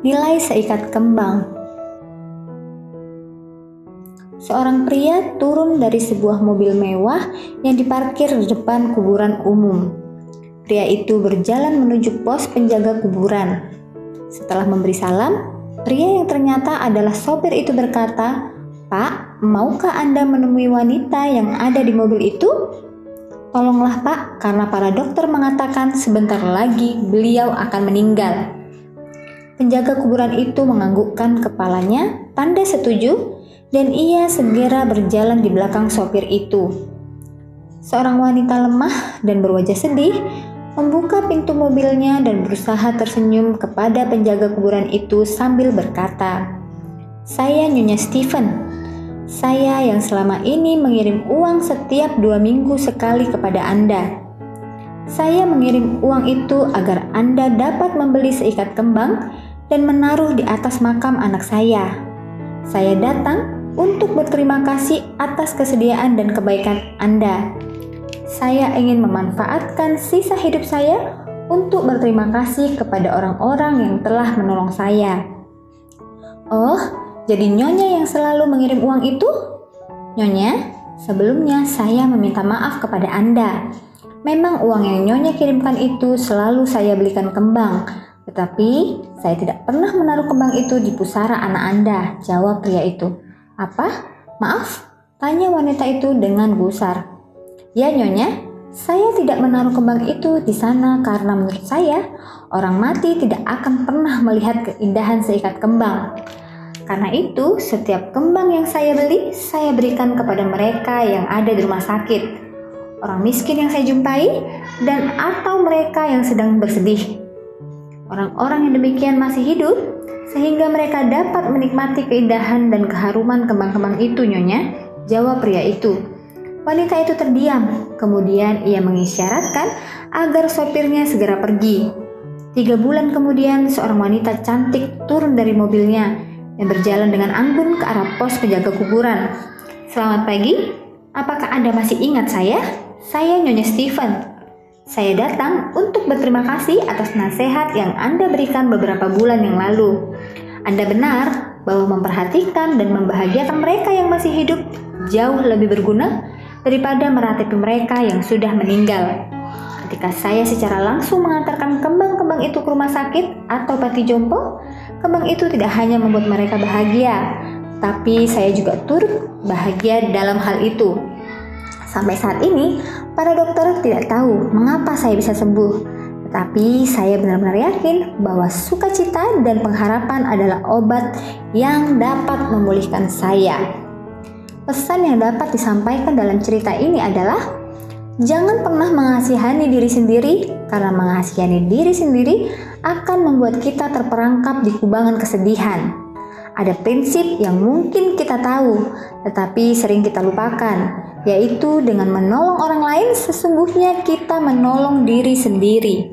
Nilai seikat kembang. Seorang pria turun dari sebuah mobil mewah yang diparkir di depan kuburan umum. Pria itu berjalan menuju pos penjaga kuburan. Setelah memberi salam, pria yang ternyata adalah sopir itu berkata, "Pak, maukah Anda menemui wanita yang ada di mobil itu?" "Tolonglah Pak, karena para dokter mengatakan sebentar lagi beliau akan meninggal." Penjaga kuburan itu menganggukkan kepalanya, tanda setuju, dan ia segera berjalan di belakang sopir itu. Seorang wanita lemah dan berwajah sedih membuka pintu mobilnya dan berusaha tersenyum kepada penjaga kuburan itu sambil berkata, "Saya Nyonya Steven. Saya yang selama ini mengirim uang setiap 2 minggu sekali kepada Anda. Saya mengirim uang itu agar Anda dapat membeli seikat kembang dan menaruh di atas makam anak saya. Saya datang untuk berterima kasih atas kesediaan dan kebaikan Anda. Saya ingin memanfaatkan sisa hidup saya untuk berterima kasih kepada orang-orang yang telah menolong saya." "Oh, jadi Nyonya yang selalu mengirim uang itu?" "Nyonya, sebelumnya saya meminta maaf kepada Anda. Memang uang yang Nyonya kirimkan itu selalu saya belikan kembang, tetapi saya tidak pernah menaruh kembang itu di pusara anak Anda," jawab pria itu. "Apa? Maaf?" tanya wanita itu dengan gusar. "Ya Nyonya, saya tidak menaruh kembang itu di sana karena menurut saya orang mati tidak akan pernah melihat keindahan seikat kembang. Karena itu setiap kembang yang saya beli saya berikan kepada mereka yang ada di rumah sakit, orang miskin yang saya jumpai, dan atau mereka yang sedang bersedih. Orang-orang yang demikian masih hidup sehingga mereka dapat menikmati keindahan dan keharuman kembang-kembang itu, Nyonya," jawab pria itu. Wanita itu terdiam, kemudian ia mengisyaratkan agar sopirnya segera pergi. 3 bulan kemudian seorang wanita cantik turun dari mobilnya dan berjalan dengan anggun ke arah pos penjaga kuburan. "Selamat pagi, apakah Anda masih ingat saya? Saya Nyonya Steven. Saya datang untuk berterima kasih atas nasihat yang Anda berikan beberapa bulan yang lalu. Anda benar bahwa memperhatikan dan membahagiakan mereka yang masih hidup jauh lebih berguna daripada meratapi mereka yang sudah meninggal. Ketika saya secara langsung mengantarkan kembang-kembang itu ke rumah sakit atau panti jompo, kembang itu tidak hanya membuat mereka bahagia, tapi saya juga turut bahagia dalam hal itu. Sampai saat ini, para dokter tidak tahu mengapa saya bisa sembuh, tetapi saya benar-benar yakin bahwa sukacita dan pengharapan adalah obat yang dapat memulihkan saya." Pesan yang dapat disampaikan dalam cerita ini adalah, jangan pernah mengasihani diri sendiri, karena mengasihani diri sendiri akan membuat kita terperangkap di kubangan kesedihan. Ada prinsip yang mungkin kita tahu, tetapi sering kita lupakan, yaitu dengan menolong orang lain sesungguhnya kita menolong diri sendiri.